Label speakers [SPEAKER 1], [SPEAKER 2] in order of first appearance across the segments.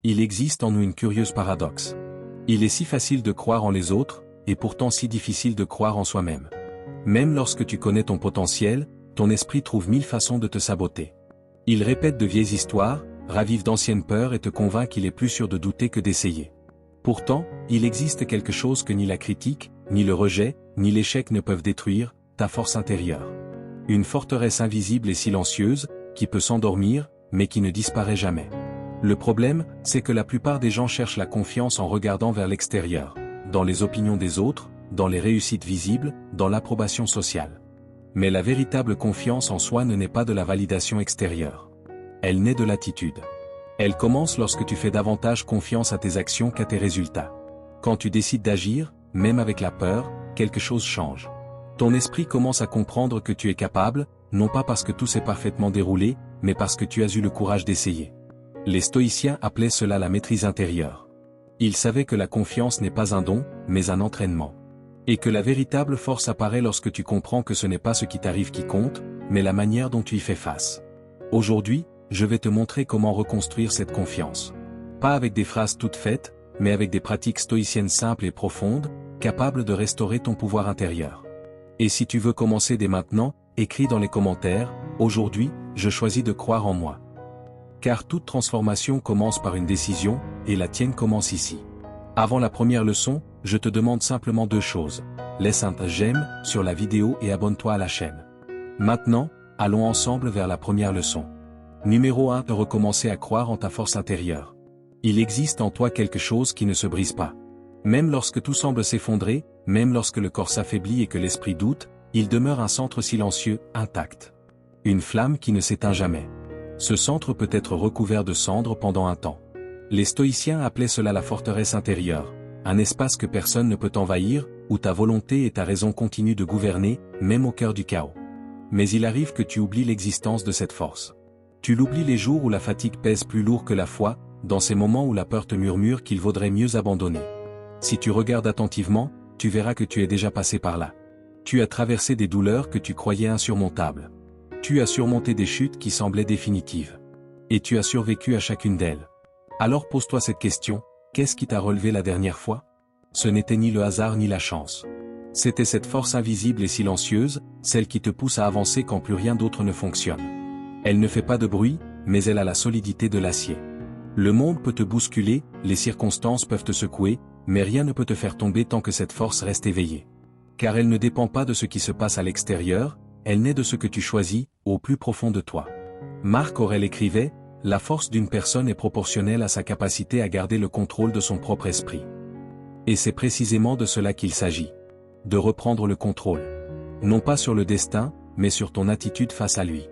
[SPEAKER 1] Il existe en nous une curieuse paradoxe. Il est si facile de croire en les autres, et pourtant si difficile de croire en soi-même. Même lorsque tu connais ton potentiel, ton esprit trouve 1000 façons de te saboter. Il répète de vieilles histoires, ravive d'anciennes peurs et te convainc qu'il est plus sûr de douter que d'essayer. Pourtant, il existe quelque chose que ni la critique, ni le rejet, ni l'échec ne peuvent détruire, ta force intérieure. Une forteresse invisible et silencieuse, qui peut s'endormir, mais qui ne disparaît jamais. Le problème, c'est que la plupart des gens cherchent la confiance en regardant vers l'extérieur, dans les opinions des autres, dans les réussites visibles, dans l'approbation sociale. Mais la véritable confiance en soi ne naît pas de la validation extérieure. Elle naît de l'attitude. Elle commence lorsque tu fais davantage confiance à tes actions qu'à tes résultats. Quand tu décides d'agir, même avec la peur, quelque chose change. Ton esprit commence à comprendre que tu es capable, non pas parce que tout s'est parfaitement déroulé, mais parce que tu as eu le courage d'essayer. Les stoïciens appelaient cela la maîtrise intérieure. Ils savaient que la confiance n'est pas un don, mais un entraînement. Et que la véritable force apparaît lorsque tu comprends que ce n'est pas ce qui t'arrive qui compte, mais la manière dont tu y fais face. Aujourd'hui, je vais te montrer comment reconstruire cette confiance. Pas avec des phrases toutes faites, mais avec des pratiques stoïciennes simples et profondes, capables de restaurer ton pouvoir intérieur. Et si tu veux commencer dès maintenant, écris dans les commentaires, « Aujourd'hui, je choisis de croire en moi ». Car toute transformation commence par une décision, et la tienne commence ici. Avant la première leçon, je te demande simplement 2 choses. Laisse un j'aime sur la vidéo et abonne-toi à la chaîne. Maintenant, allons ensemble vers la première leçon. Numéro 1. Recommencer à croire en ta force intérieure. Il existe en toi quelque chose qui ne se brise pas. Même lorsque tout semble s'effondrer, même lorsque le corps s'affaiblit et que l'esprit doute, il demeure un centre silencieux, intact. Une flamme qui ne s'éteint jamais. Ce centre peut être recouvert de cendres pendant un temps. Les stoïciens appelaient cela la forteresse intérieure, un espace que personne ne peut envahir, où ta volonté et ta raison continuent de gouverner, même au cœur du chaos. Mais il arrive que tu oublies l'existence de cette force. Tu l'oublies les jours où la fatigue pèse plus lourd que la foi, dans ces moments où la peur te murmure qu'il vaudrait mieux abandonner. Si tu regardes attentivement, tu verras que tu es déjà passé par là. Tu as traversé des douleurs que tu croyais insurmontables. Tu as surmonté des chutes qui semblaient définitives. Et tu as survécu à chacune d'elles. Alors pose-toi cette question, qu'est-ce qui t'a relevé la dernière fois? Ce n'était ni le hasard ni la chance. C'était cette force invisible et silencieuse, celle qui te pousse à avancer quand plus rien d'autre ne fonctionne. Elle ne fait pas de bruit, mais elle a la solidité de l'acier. Le monde peut te bousculer, les circonstances peuvent te secouer, mais rien ne peut te faire tomber tant que cette force reste éveillée. Car elle ne dépend pas de ce qui se passe à l'extérieur, elle naît de ce que tu choisis, au plus profond de toi. Marc Aurèle écrivait, « La force d'une personne est proportionnelle à sa capacité à garder le contrôle de son propre esprit. » Et c'est précisément de cela qu'il s'agit. De reprendre le contrôle. Non pas sur le destin, mais sur ton attitude face à lui.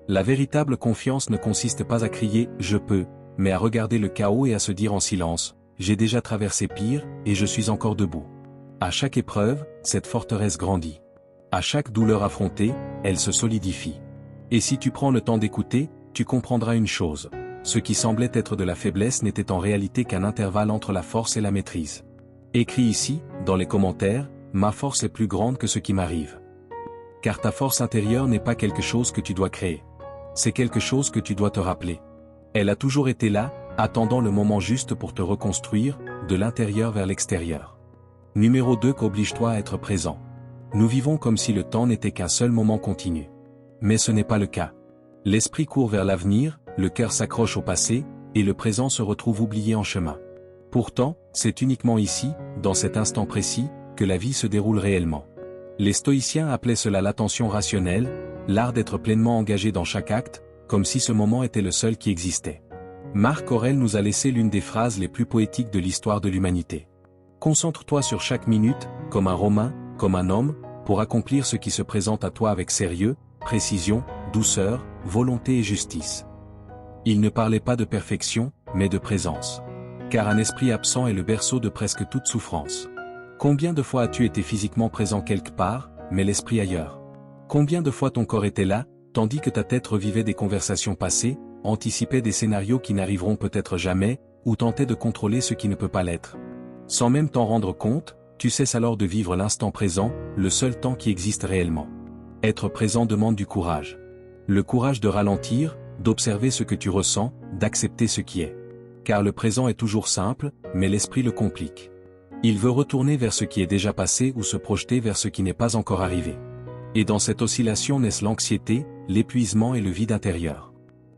[SPEAKER 1] La véritable confiance ne consiste pas à crier « je peux », mais à regarder le chaos et à se dire en silence « j'ai déjà traversé pire, et je suis encore debout ». À chaque épreuve, cette forteresse grandit. À chaque douleur affrontée, elle se solidifie. Et si tu prends le temps d'écouter, tu comprendras une chose. Ce qui semblait être de la faiblesse n'était en réalité qu'un intervalle entre la force et la maîtrise. Écris ici, dans les commentaires, « Ma force est plus grande que ce qui m'arrive ». Car ta force intérieure n'est pas quelque chose que tu dois créer. C'est quelque chose que tu dois te rappeler. Elle a toujours été là, attendant le moment juste pour te reconstruire, de l'intérieur vers l'extérieur. Numéro 2. Oblige-toi à être présent. Nous vivons comme si le temps n'était qu'un seul moment continu. Mais ce n'est pas le cas. L'esprit court vers l'avenir, le cœur s'accroche au passé, et le présent se retrouve oublié en chemin. Pourtant, c'est uniquement ici, dans cet instant précis, que la vie se déroule réellement. Les stoïciens appelaient cela l'attention rationnelle, l'art d'être pleinement engagé dans chaque acte, comme si ce moment était le seul qui existait. Marc Aurèle nous a laissé l'une des phrases les plus poétiques de l'histoire de l'humanité. Concentre-toi sur chaque minute, comme un Romain, comme un homme, pour accomplir ce qui se présente à toi avec sérieux, précision, douceur, volonté et justice. Il ne parlait pas de perfection, mais de présence. Car un esprit absent est le berceau de presque toute souffrance. Combien de fois as-tu été physiquement présent quelque part, mais l'esprit ailleurs? Combien de fois ton corps était là, tandis que ta tête revivait des conversations passées, anticipait des scénarios qui n'arriveront peut-être jamais, ou tentait de contrôler ce qui ne peut pas l'être? Sans même t'en rendre compte, tu cesses alors de vivre l'instant présent, le seul temps qui existe réellement. Être présent demande du courage. Le courage de ralentir, d'observer ce que tu ressens, d'accepter ce qui est. Car le présent est toujours simple, mais l'esprit le complique. Il veut retourner vers ce qui est déjà passé ou se projeter vers ce qui n'est pas encore arrivé. Et dans cette oscillation naissent l'anxiété, l'épuisement et le vide intérieur.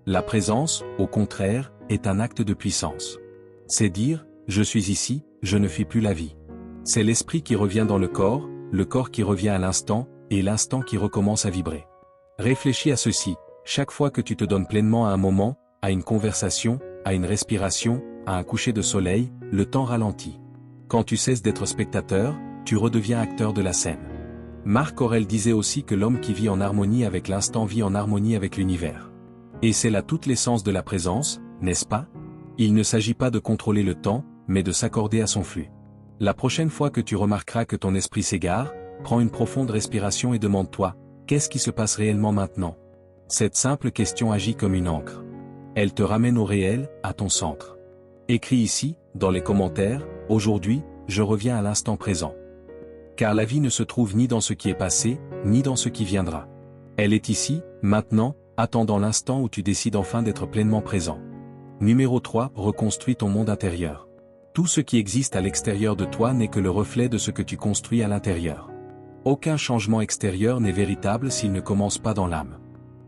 [SPEAKER 1] La présence, au contraire, est un acte de puissance. C'est dire, je suis ici, je ne fuis plus la vie. C'est l'esprit qui revient dans le corps qui revient à l'instant, et l'instant qui recommence à vibrer. Réfléchis à ceci, chaque fois que tu te donnes pleinement à un moment, à une conversation, à une respiration, à un coucher de soleil, le temps ralentit. Quand tu cesses d'être spectateur, tu redeviens acteur de la scène. Marc Aurèle disait aussi que l'homme qui vit en harmonie avec l'instant vit en harmonie avec l'univers. Et c'est là toute l'essence de la présence, n'est-ce pas? Il ne s'agit pas de contrôler le temps, mais de s'accorder à son flux. La prochaine fois que tu remarqueras que ton esprit s'égare, prends une profonde respiration et demande-toi, qu'est-ce qui se passe réellement maintenant? Cette simple question agit comme une encre. Elle te ramène au réel, à ton centre. Écris ici, dans les commentaires, aujourd'hui, je reviens à l'instant présent. Car la vie ne se trouve ni dans ce qui est passé, ni dans ce qui viendra. Elle est ici, maintenant, attendant l'instant où tu décides enfin d'être pleinement présent. Numéro 3. Reconstruis ton monde intérieur. Tout ce qui existe à l'extérieur de toi n'est que le reflet de ce que tu construis à l'intérieur. Aucun changement extérieur n'est véritable s'il ne commence pas dans l'âme.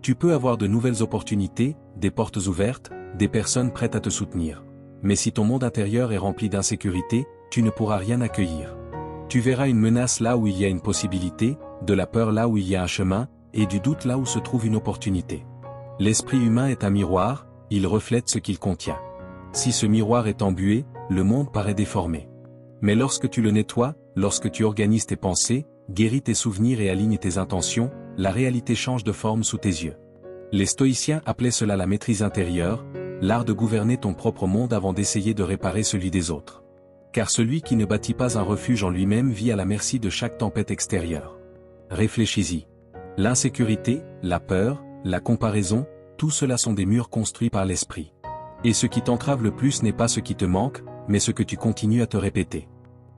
[SPEAKER 1] Tu peux avoir de nouvelles opportunités, des portes ouvertes, des personnes prêtes à te soutenir. Mais si ton monde intérieur est rempli d'insécurité, tu ne pourras rien accueillir. Tu verras une menace là où il y a une possibilité, de la peur là où il y a un chemin, et du doute là où se trouve une opportunité. L'esprit humain est un miroir, il reflète ce qu'il contient. Si ce miroir est embué, le monde paraît déformé. Mais lorsque tu le nettoies, lorsque tu organises tes pensées, guéris tes souvenirs et alignes tes intentions, la réalité change de forme sous tes yeux. Les stoïciens appelaient cela la maîtrise intérieure, l'art de gouverner ton propre monde avant d'essayer de réparer celui des autres. Car celui qui ne bâtit pas un refuge en lui-même vit à la merci de chaque tempête extérieure. Réfléchis-y. L'insécurité, la peur, la comparaison, tout cela sont des murs construits par l'esprit. Et ce qui t'entrave le plus n'est pas ce qui te manque, mais ce que tu continues à te répéter.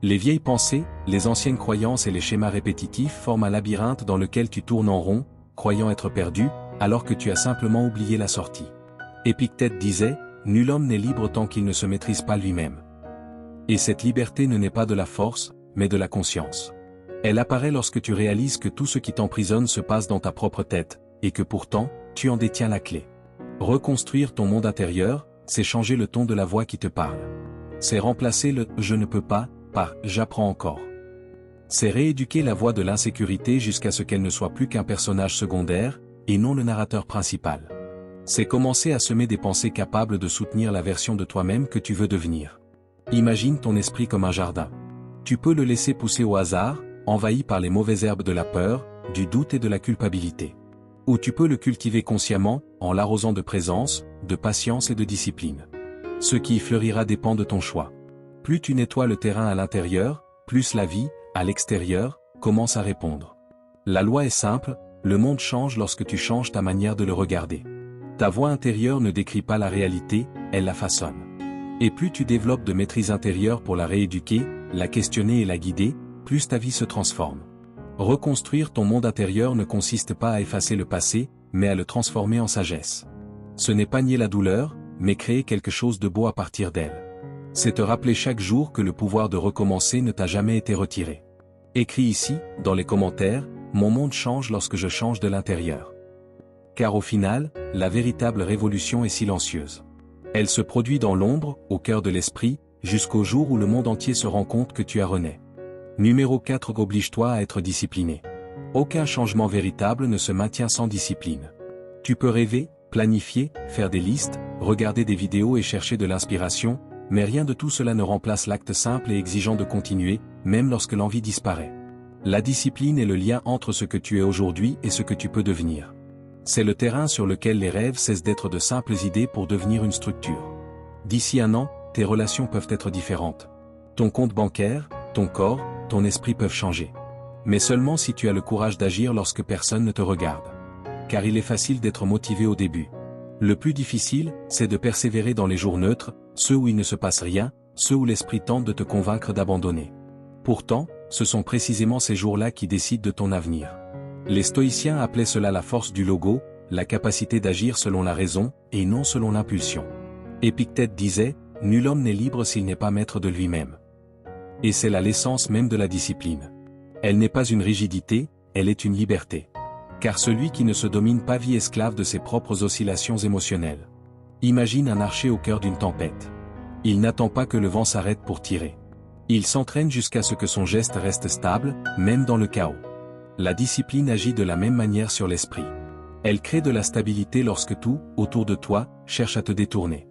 [SPEAKER 1] Les vieilles pensées, les anciennes croyances et les schémas répétitifs forment un labyrinthe dans lequel tu tournes en rond, croyant être perdu, alors que tu as simplement oublié la sortie. Épictète disait, « Nul homme n'est libre tant qu'il ne se maîtrise pas lui-même. » Et cette liberté ne naît pas de la force, mais de la conscience. Elle apparaît lorsque tu réalises que tout ce qui t'emprisonne se passe dans ta propre tête, et que pourtant, tu en détiens la clé. Reconstruire ton monde intérieur, c'est changer le ton de la voix qui te parle. C'est remplacer le « je ne peux pas » par « j'apprends encore ». C'est rééduquer la voix de l'insécurité jusqu'à ce qu'elle ne soit plus qu'un personnage secondaire, et non le narrateur principal. C'est commencer à semer des pensées capables de soutenir la version de toi-même que tu veux devenir. Imagine ton esprit comme un jardin. Tu peux le laisser pousser au hasard, envahi par les mauvaises herbes de la peur, du doute et de la culpabilité. Ou tu peux le cultiver consciemment, en l'arrosant de présence, de patience et de discipline. Ce qui y fleurira dépend de ton choix. Plus tu nettoies le terrain à l'intérieur, plus la vie, à l'extérieur, commence à répondre. La loi est simple, le monde change lorsque tu changes ta manière de le regarder. Ta voix intérieure ne décrit pas la réalité, elle la façonne. Et plus tu développes de maîtrise intérieure pour la rééduquer, la questionner et la guider, plus ta vie se transforme. Reconstruire ton monde intérieur ne consiste pas à effacer le passé, mais à le transformer en sagesse. Ce n'est pas nier la douleur, mais créer quelque chose de beau à partir d'elle. C'est te rappeler chaque jour que le pouvoir de recommencer ne t'a jamais été retiré. Écris ici, dans les commentaires, « Mon monde change lorsque je change de l'intérieur. » Car au final, la véritable révolution est silencieuse. Elle se produit dans l'ombre, au cœur de l'esprit, jusqu'au jour où le monde entier se rend compte que tu as rené. Numéro 4. Oblige-toi à être discipliné. Aucun changement véritable ne se maintient sans discipline. Tu peux rêver, planifier, faire des listes, regarder des vidéos et chercher de l'inspiration, mais rien de tout cela ne remplace l'acte simple et exigeant de continuer, même lorsque l'envie disparaît. La discipline est le lien entre ce que tu es aujourd'hui et ce que tu peux devenir. C'est le terrain sur lequel les rêves cessent d'être de simples idées pour devenir une structure. D'ici un an, tes relations peuvent être différentes. Ton compte bancaire, ton corps, ton esprit peuvent changer. Mais seulement si tu as le courage d'agir lorsque personne ne te regarde. Car il est facile d'être motivé au début. Le plus difficile, c'est de persévérer dans les jours neutres, ceux où il ne se passe rien, ceux où l'esprit tente de te convaincre d'abandonner. Pourtant, ce sont précisément ces jours-là qui décident de ton avenir. Les stoïciens appelaient cela la force du logo, la capacité d'agir selon la raison, et non selon l'impulsion. Épictète disait, nul homme n'est libre s'il n'est pas maître de lui-même. Et c'est là l'essence même de la discipline. Elle n'est pas une rigidité, elle est une liberté. Car celui qui ne se domine pas vit esclave de ses propres oscillations émotionnelles. Imagine un archer au cœur d'une tempête. Il n'attend pas que le vent s'arrête pour tirer. Il s'entraîne jusqu'à ce que son geste reste stable, même dans le chaos. La discipline agit de la même manière sur l'esprit. Elle crée de la stabilité lorsque tout, autour de toi, cherche à te détourner.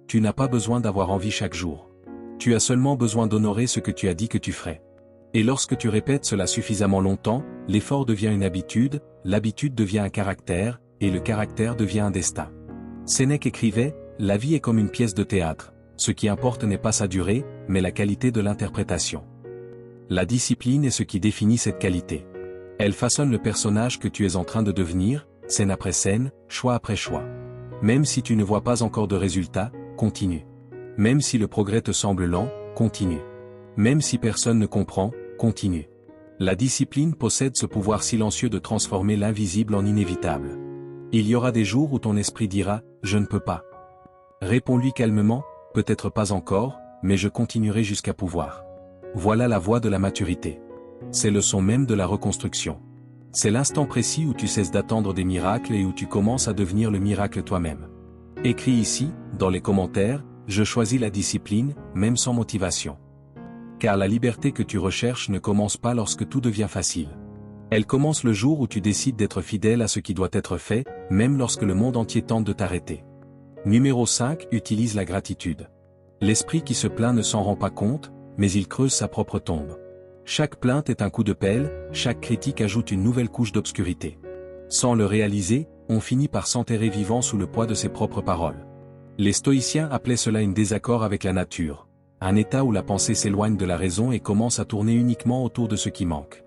[SPEAKER 1] Tu n'as pas besoin d'avoir envie chaque jour. Tu as seulement besoin d'honorer ce que tu as dit que tu ferais. Et lorsque tu répètes cela suffisamment longtemps, l'effort devient une habitude, l'habitude devient un caractère, et le caractère devient un destin. Sénèque écrivait, « La vie est comme une pièce de théâtre, ce qui importe n'est pas sa durée, mais la qualité de l'interprétation. » La discipline est ce qui définit cette qualité. Elle façonne le personnage que tu es en train de devenir, scène après scène, choix après choix. Même si tu ne vois pas encore de résultat, continue. Même si le progrès te semble lent, continue. Même si personne ne comprend, continue. La discipline possède ce pouvoir silencieux de transformer l'invisible en inévitable. Il y aura des jours où ton esprit dira « Je ne peux pas ». Réponds-lui calmement « Peut-être pas encore, mais je continuerai jusqu'à pouvoir ». Voilà la voie de la maturité. C'est le son même de la reconstruction. C'est l'instant précis où tu cesses d'attendre des miracles et où tu commences à devenir le miracle toi-même. Écris ici, dans les commentaires, « Je choisis la discipline, même sans motivation ». Car la liberté que tu recherches ne commence pas lorsque tout devient facile. Elle commence le jour où tu décides d'être fidèle à ce qui doit être fait, même lorsque le monde entier tente de t'arrêter. Numéro 5. Utilise la gratitude. L'esprit qui se plaint ne s'en rend pas compte, mais il creuse sa propre tombe. Chaque plainte est un coup de pelle, chaque critique ajoute une nouvelle couche d'obscurité. Sans le réaliser, on finit par s'enterrer vivant sous le poids de ses propres paroles. Les stoïciens appelaient cela un désaccord avec la nature, un état où la pensée s'éloigne de la raison et commence à tourner uniquement autour de ce qui manque.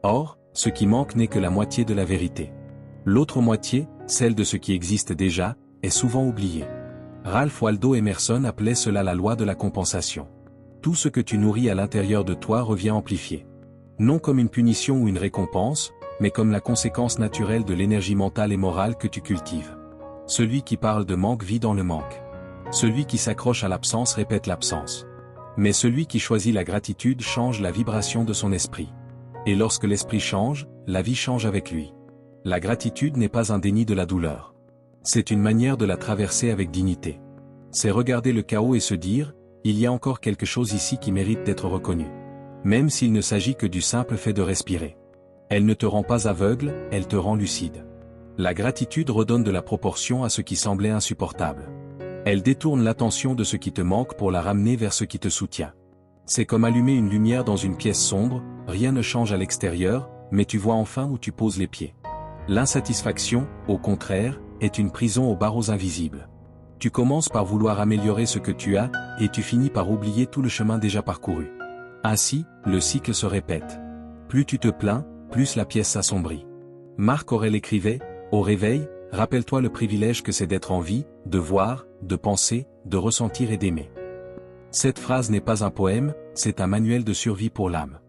[SPEAKER 1] Or, ce qui manque n'est que la moitié de la vérité. L'autre moitié, celle de ce qui existe déjà, est souvent oubliée. Ralph Waldo Emerson appelait cela la loi de la compensation. Tout ce que tu nourris à l'intérieur de toi revient amplifié. Non comme une punition ou une récompense, mais comme la conséquence naturelle de l'énergie mentale et morale que tu cultives. Celui qui parle de manque vit dans le manque. Celui qui s'accroche à l'absence répète l'absence. Mais celui qui choisit la gratitude change la vibration de son esprit. Et lorsque l'esprit change, la vie change avec lui. La gratitude n'est pas un déni de la douleur. C'est une manière de la traverser avec dignité. C'est regarder le chaos et se dire, il y a encore quelque chose ici qui mérite d'être reconnu. Même s'il ne s'agit que du simple fait de respirer. Elle ne te rend pas aveugle, elle te rend lucide. La gratitude redonne de la proportion à ce qui semblait insupportable. Elle détourne l'attention de ce qui te manque pour la ramener vers ce qui te soutient. C'est comme allumer une lumière dans une pièce sombre, rien ne change à l'extérieur, mais tu vois enfin où tu poses les pieds. L'insatisfaction, au contraire, est une prison aux barreaux invisibles. Tu commences par vouloir améliorer ce que tu as, et tu finis par oublier tout le chemin déjà parcouru. Ainsi, le cycle se répète. Plus tu te plains, plus la pièce s'assombrit. Marc Aurèle écrivait, « Au réveil, rappelle-toi le privilège que c'est d'être en vie, de voir, de penser, de ressentir et d'aimer. » Cette phrase n'est pas un poème, c'est un manuel de survie pour l'âme.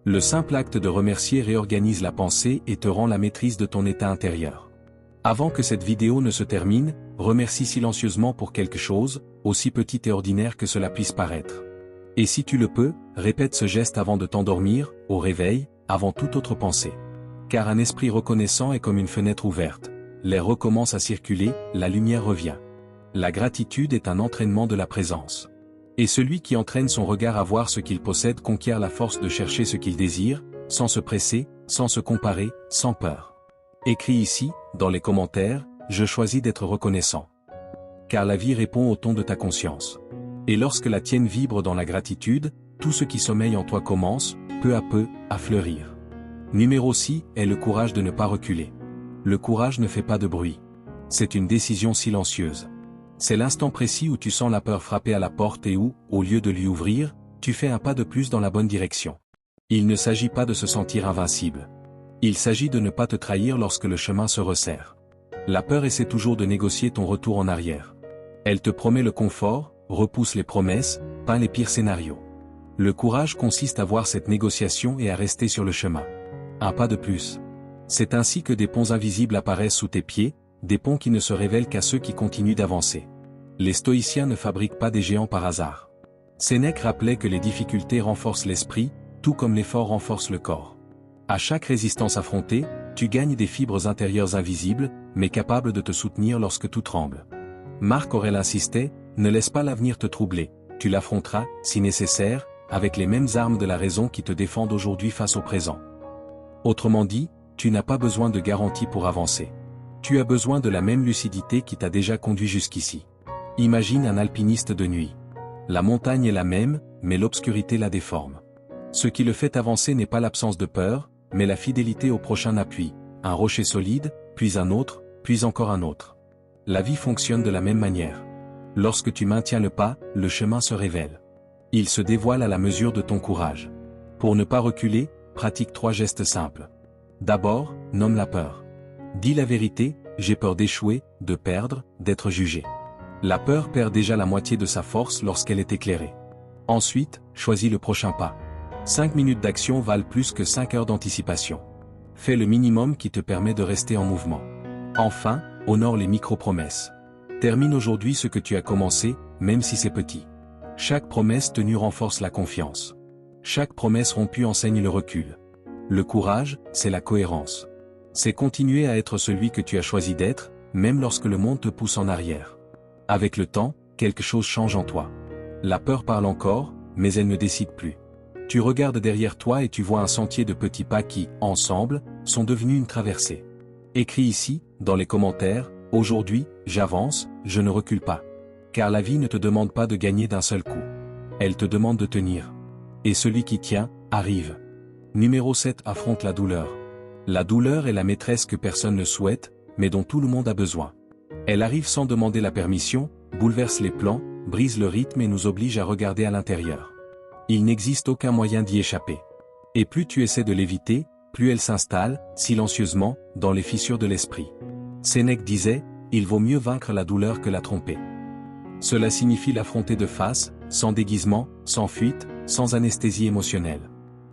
[SPEAKER 1] Le simple acte de remercier réorganise la pensée et te rend la maîtrise de ton état intérieur. Avant que cette vidéo ne se termine, remercie silencieusement pour quelque chose, aussi petit et ordinaire que cela puisse paraître. Et si tu le peux, répète ce geste avant de t'endormir, au réveil, avant toute autre pensée. Car un esprit reconnaissant est comme une fenêtre ouverte. L'air recommence à circuler, la lumière revient. La gratitude est un entraînement de la présence. Et celui qui entraîne son regard à voir ce qu'il possède conquiert la force de chercher ce qu'il désire, sans se presser, sans se comparer, sans peur. Écris ici, dans les commentaires, « Je choisis d'être reconnaissant ». Car la vie répond au ton de ta conscience. Et lorsque la tienne vibre dans la gratitude, tout ce qui sommeille en toi commence, peu à peu, à fleurir. Numéro 6 est le courage de ne pas reculer. Le courage ne fait pas de bruit. C'est une décision silencieuse. C'est l'instant précis où tu sens la peur frapper à la porte et où, au lieu de lui ouvrir, tu fais un pas de plus dans la bonne direction. Il ne s'agit pas de se sentir invincible. Il s'agit de ne pas te trahir lorsque le chemin se resserre. La peur essaie toujours de négocier ton retour en arrière. Elle te promet le confort, repousse les promesses, peint les pires scénarios. Le courage consiste à voir cette négociation et à rester sur le chemin. Un pas de plus. C'est ainsi que des ponts invisibles apparaissent sous tes pieds, des ponts qui ne se révèlent qu'à ceux qui continuent d'avancer. Les stoïciens ne fabriquent pas des géants par hasard. Sénèque rappelait que les difficultés renforcent l'esprit, tout comme l'effort renforce le corps. À chaque résistance affrontée, tu gagnes des fibres intérieures invisibles, mais capables de te soutenir lorsque tout tremble. Marc Aurèle insistait, ne laisse pas l'avenir te troubler, tu l'affronteras, si nécessaire, avec les mêmes armes de la raison qui te défendent aujourd'hui face au présent. Autrement dit, tu n'as pas besoin de garantie pour avancer. Tu as besoin de la même lucidité qui t'a déjà conduit jusqu'ici. Imagine un alpiniste de nuit. La montagne est la même, mais l'obscurité la déforme. Ce qui le fait avancer n'est pas l'absence de peur, mais la fidélité au prochain appui, un rocher solide, puis un autre, puis encore un autre. La vie fonctionne de la même manière. Lorsque tu maintiens le pas, le chemin se révèle. Il se dévoile à la mesure de ton courage. Pour ne pas reculer, pratique 3 gestes simples. D'abord, nomme la peur. Dis la vérité, j'ai peur d'échouer, de perdre, d'être jugé. La peur perd déjà la moitié de sa force lorsqu'elle est éclairée. Ensuite, choisis le prochain pas. 5 minutes d'action valent plus que 5 heures d'anticipation. Fais le minimum qui te permet de rester en mouvement. Enfin, honore les micro-promesses. Termine aujourd'hui ce que tu as commencé, même si c'est petit. Chaque promesse tenue renforce la confiance. Chaque promesse rompue enseigne le recul. Le courage, c'est la cohérence. C'est continuer à être celui que tu as choisi d'être, même lorsque le monde te pousse en arrière. Avec le temps, quelque chose change en toi. La peur parle encore, mais elle ne décide plus. Tu regardes derrière toi et tu vois un sentier de petits pas qui, ensemble, sont devenus une traversée. Écris ici, dans les commentaires, aujourd'hui, j'avance, je ne recule pas. Car la vie ne te demande pas de gagner d'un seul coup. Elle te demande de tenir. Et celui qui tient, arrive. Numéro 7. Affronte la douleur. La douleur est la maîtresse que personne ne souhaite, mais dont tout le monde a besoin. Elle arrive sans demander la permission, bouleverse les plans, brise le rythme et nous oblige à regarder à l'intérieur. Il n'existe aucun moyen d'y échapper. Et plus tu essaies de l'éviter, plus elle s'installe, silencieusement, dans les fissures de l'esprit. Sénèque disait, il vaut mieux vaincre la douleur que la tromper. Cela signifie l'affronter de face, sans déguisement, sans fuite, sans anesthésie émotionnelle.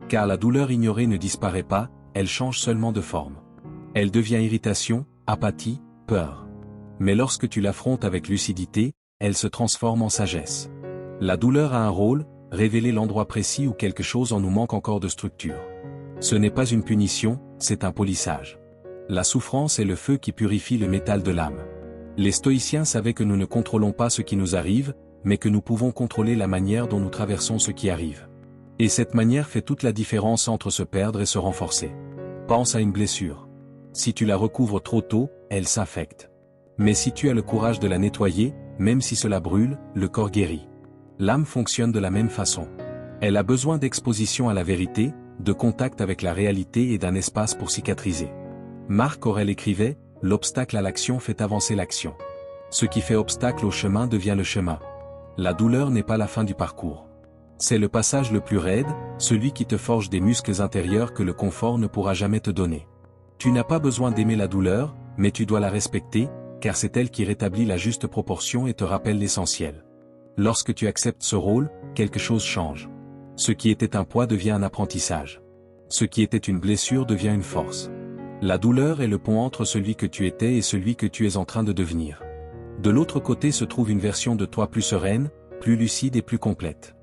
[SPEAKER 1] Car la douleur ignorée ne disparaît pas, elle change seulement de forme. Elle devient irritation, apathie, peur. Mais lorsque tu l'affrontes avec lucidité, elle se transforme en sagesse. La douleur a un rôle, révéler l'endroit précis où quelque chose en nous manque encore de structure. Ce n'est pas une punition, c'est un polissage. La souffrance est le feu qui purifie le métal de l'âme. Les stoïciens savaient que nous ne contrôlons pas ce qui nous arrive, mais que nous pouvons contrôler la manière dont nous traversons ce qui arrive. Et cette manière fait toute la différence entre se perdre et se renforcer. Pense à une blessure. Si tu la recouvres trop tôt, elle s'infecte. Mais si tu as le courage de la nettoyer, même si cela brûle, le corps guérit. L'âme fonctionne de la même façon. Elle a besoin d'exposition à la vérité, de contact avec la réalité et d'un espace pour cicatriser. Marc Aurèle écrivait, « L'obstacle à l'action fait avancer l'action. Ce qui fait obstacle au chemin devient le chemin. La douleur n'est pas la fin du parcours. C'est le passage le plus raide, celui qui te forge des muscles intérieurs que le confort ne pourra jamais te donner. Tu n'as pas besoin d'aimer la douleur, mais tu dois la respecter, car c'est elle qui rétablit la juste proportion et te rappelle l'essentiel. Lorsque tu acceptes ce rôle, quelque chose change. Ce qui était un poids devient un apprentissage. Ce qui était une blessure devient une force. La douleur est le pont entre celui que tu étais et celui que tu es en train de devenir. De l'autre côté se trouve une version de toi plus sereine, plus lucide et plus complète.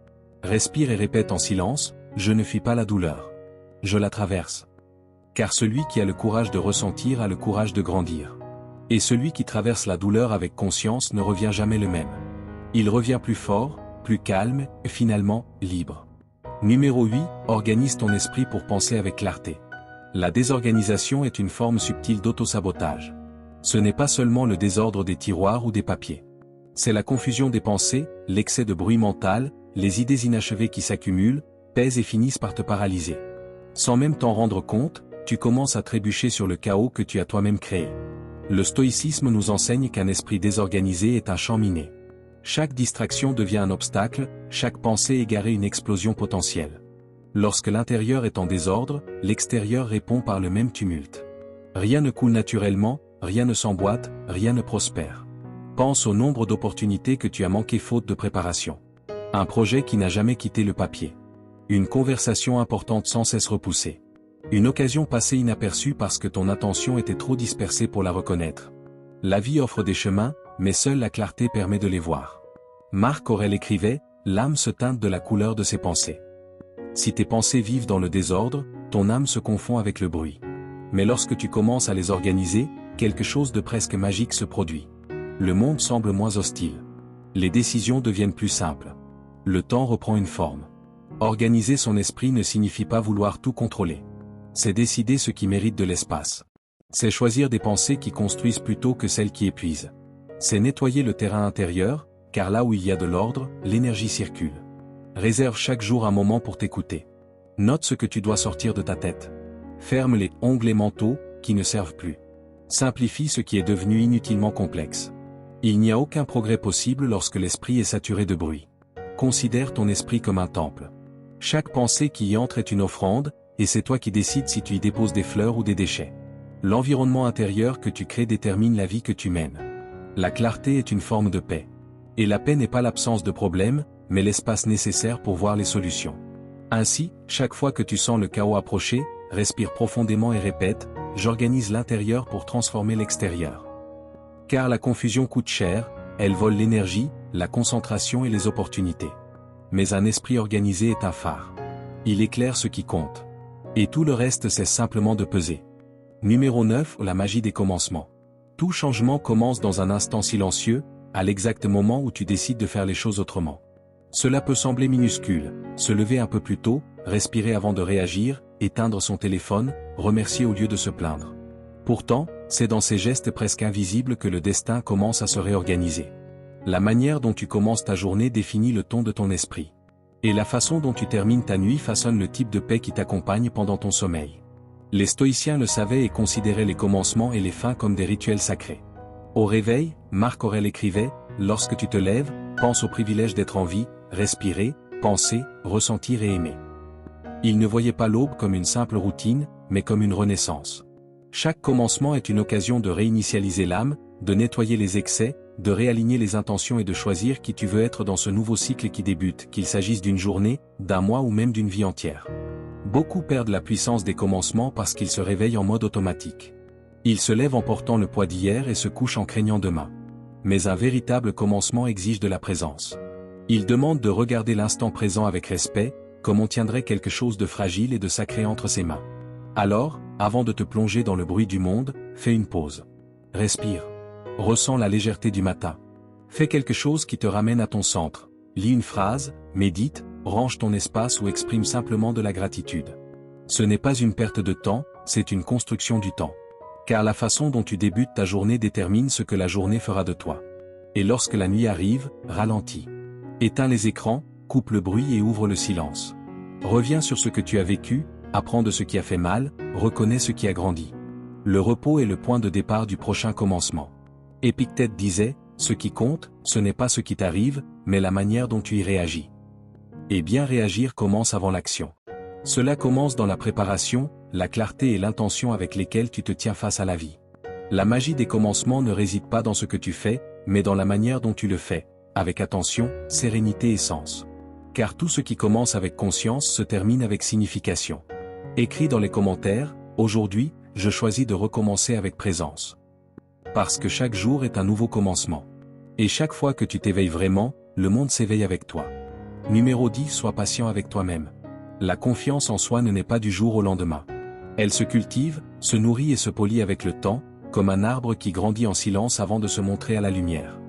[SPEAKER 1] Respire et répète en silence, je ne fuis pas la douleur. Je la traverse. Car celui qui a le courage de ressentir a le courage de grandir. Et celui qui traverse la douleur avec conscience ne revient jamais le même. Il revient plus fort, plus calme, et finalement, libre. Numéro 8, organise ton esprit pour penser avec clarté. La désorganisation est une forme subtile d'autosabotage. Ce n'est pas seulement le désordre des tiroirs ou des papiers. C'est la confusion des pensées, l'excès de bruit mental, les idées inachevées qui s'accumulent, pèsent et finissent par te paralyser. Sans même t'en rendre compte, tu commences à trébucher sur le chaos que tu as toi-même créé. Le stoïcisme nous enseigne qu'un esprit désorganisé est un champ miné. Chaque distraction devient un obstacle, chaque pensée égarée une explosion potentielle. Lorsque l'intérieur est en désordre, l'extérieur répond par le même tumulte. Rien ne coule naturellement, rien ne s'emboîte, rien ne prospère. Pense au nombre d'opportunités que tu as manquées faute de préparation. Un projet qui n'a jamais quitté le papier. Une conversation importante sans cesse repoussée. Une occasion passée inaperçue parce que ton attention était trop dispersée pour la reconnaître. La vie offre des chemins, mais seule la clarté permet de les voir. Marc Aurèle écrivait, « L'âme se teinte de la couleur de ses pensées. Si tes pensées vivent dans le désordre, ton âme se confond avec le bruit. Mais lorsque tu commences à les organiser, quelque chose de presque magique se produit. Le monde semble moins hostile. Les décisions deviennent plus simples. Le temps reprend une forme. Organiser son esprit ne signifie pas vouloir tout contrôler. C'est décider ce qui mérite de l'espace. C'est choisir des pensées qui construisent plutôt que celles qui épuisent. C'est nettoyer le terrain intérieur, car là où il y a de l'ordre, l'énergie circule. Réserve chaque jour un moment pour t'écouter. Note ce que tu dois sortir de ta tête. Ferme les ongles et manteaux qui ne servent plus. Simplifie ce qui est devenu inutilement complexe. Il n'y a aucun progrès possible lorsque l'esprit est saturé de bruit. Considère ton esprit comme un temple. Chaque pensée qui y entre est une offrande, et c'est toi qui décides si tu y déposes des fleurs ou des déchets. L'environnement intérieur que tu crées détermine la vie que tu mènes. La clarté est une forme de paix. Et la paix n'est pas l'absence de problèmes, mais l'espace nécessaire pour voir les solutions. Ainsi, chaque fois que tu sens le chaos approcher, respire profondément et répète, « J'organise l'intérieur pour transformer l'extérieur. » Car la confusion coûte cher, elle vole l'énergie, la concentration et les opportunités. Mais un esprit organisé est un phare. Il éclaire ce qui compte. Et tout le reste cesse simplement de peser. Numéro 9. La magie des commencements. Tout changement commence dans un instant silencieux, à l'exact moment où tu décides de faire les choses autrement. Cela peut sembler minuscule, se lever un peu plus tôt, respirer avant de réagir, éteindre son téléphone, remercier au lieu de se plaindre. Pourtant, c'est dans ces gestes presque invisibles que le destin commence à se réorganiser. La manière dont tu commences ta journée définit le ton de ton esprit. Et la façon dont tu termines ta nuit façonne le type de paix qui t'accompagne pendant ton sommeil. Les stoïciens le savaient et considéraient les commencements et les fins comme des rituels sacrés. Au réveil, Marc Aurèle écrivait, « Lorsque tu te lèves, pense au privilège d'être en vie, respirer, penser, ressentir et aimer. » Il ne voyait pas l'aube comme une simple routine, mais comme une renaissance. Chaque commencement est une occasion de réinitialiser l'âme, de nettoyer les excès, de réaligner les intentions et de choisir qui tu veux être dans ce nouveau cycle qui débute, qu'il s'agisse d'une journée, d'un mois ou même d'une vie entière. Beaucoup perdent la puissance des commencements parce qu'ils se réveillent en mode automatique. Ils se lèvent en portant le poids d'hier et se couchent en craignant demain. Mais un véritable commencement exige de la présence. Il demande de regarder l'instant présent avec respect, comme on tiendrait quelque chose de fragile et de sacré entre ses mains. Alors, avant de te plonger dans le bruit du monde, fais une pause. Respire. Ressens la légèreté du matin. Fais quelque chose qui te ramène à ton centre. Lis une phrase, médite, range ton espace ou exprime simplement de la gratitude. Ce n'est pas une perte de temps, c'est une construction du temps. Car la façon dont tu débutes ta journée détermine ce que la journée fera de toi. Et lorsque la nuit arrive, ralentis. Éteins les écrans, coupe le bruit et ouvre le silence. Reviens sur ce que tu as vécu, apprends de ce qui a fait mal, reconnais ce qui a grandi. Le repos est le point de départ du prochain commencement. Épictète disait, « Ce qui compte, ce n'est pas ce qui t'arrive, mais la manière dont tu y réagis. » Et bien réagir commence avant l'action. Cela commence dans la préparation, la clarté et l'intention avec lesquelles tu te tiens face à la vie. La magie des commencements ne réside pas dans ce que tu fais, mais dans la manière dont tu le fais, avec attention, sérénité et sens. Car tout ce qui commence avec conscience se termine avec signification. Écris dans les commentaires, « Aujourd'hui, je choisis de recommencer avec présence. » Parce que chaque jour est un nouveau commencement. Et chaque fois que tu t'éveilles vraiment, le monde s'éveille avec toi. Numéro 10. Sois patient avec toi-même. La confiance en soi ne naît pas du jour au lendemain. Elle se cultive, se nourrit et se polit avec le temps, comme un arbre qui grandit en silence avant de se montrer à la lumière.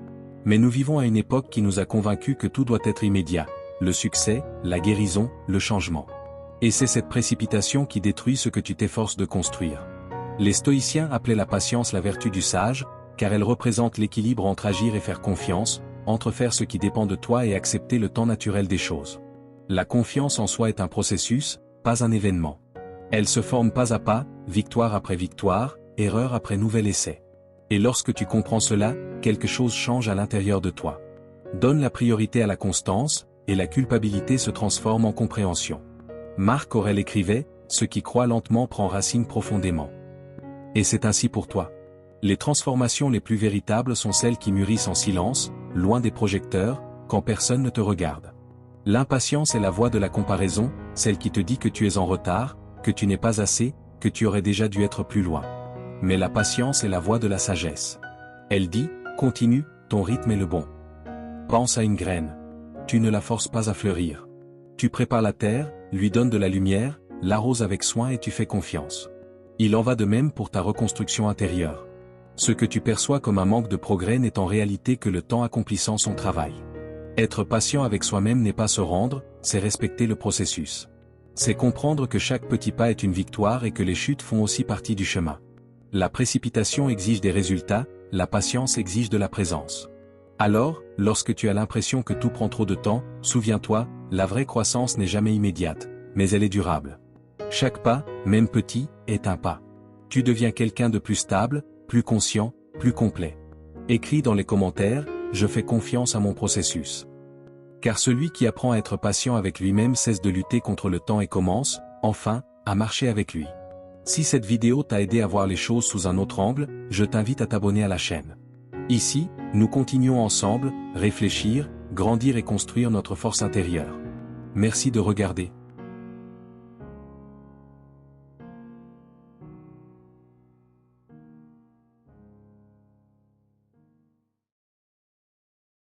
[SPEAKER 1] Mais nous vivons à une époque qui nous a convaincus que tout doit être immédiat, le succès, la guérison, le changement. Et c'est cette précipitation qui détruit ce que tu t'efforces de construire. Les stoïciens appelaient la patience la vertu du sage, car elle représente l'équilibre entre agir et faire confiance, entre faire ce qui dépend de toi et accepter le temps naturel des choses. La confiance en soi est un processus, pas un événement. Elle se forme pas à pas, victoire après victoire, erreur après nouvel essai. Et lorsque tu comprends cela, quelque chose change à l'intérieur de toi. Donne la priorité à la constance, et la culpabilité se transforme en compréhension. Marc Aurèle écrivait, « Ce qui croît lentement prend racine profondément. » Et c'est ainsi pour toi. Les transformations les plus véritables sont celles qui mûrissent en silence, loin des projecteurs, quand personne ne te regarde. L'impatience est la voix de la comparaison, celle qui te dit que tu es en retard, que tu n'es pas assez, que tu aurais déjà dû être plus loin. Mais la patience est la voix de la sagesse. Elle dit, continue, ton rythme est le bon. Pense à une graine. Tu ne la forces pas à fleurir. Tu prépares la terre, lui donnes de la lumière, l'arroses avec soin et tu fais confiance. Il en va de même pour ta reconstruction intérieure. Ce que tu perçois comme un manque de progrès n'est en réalité que le temps accomplissant son travail. Être patient avec soi-même n'est pas se rendre, c'est respecter le processus. C'est comprendre que chaque petit pas est une victoire et que les chutes font aussi partie du chemin. La précipitation exige des résultats, la patience exige de la présence. Alors, lorsque tu as l'impression que tout prend trop de temps, souviens-toi, la vraie croissance n'est jamais immédiate, mais elle est durable. Chaque pas, même petit, est un pas. Tu deviens quelqu'un de plus stable, plus conscient, plus complet. Écris dans les commentaires, je fais confiance à mon processus. Car celui qui apprend à être patient avec lui-même cesse de lutter contre le temps et commence, enfin, à marcher avec lui. Si cette vidéo t'a aidé à voir les choses sous un autre angle, je t'invite à t'abonner à la chaîne. Ici, nous continuons ensemble, réfléchir, grandir et construire notre force intérieure. Merci de regarder.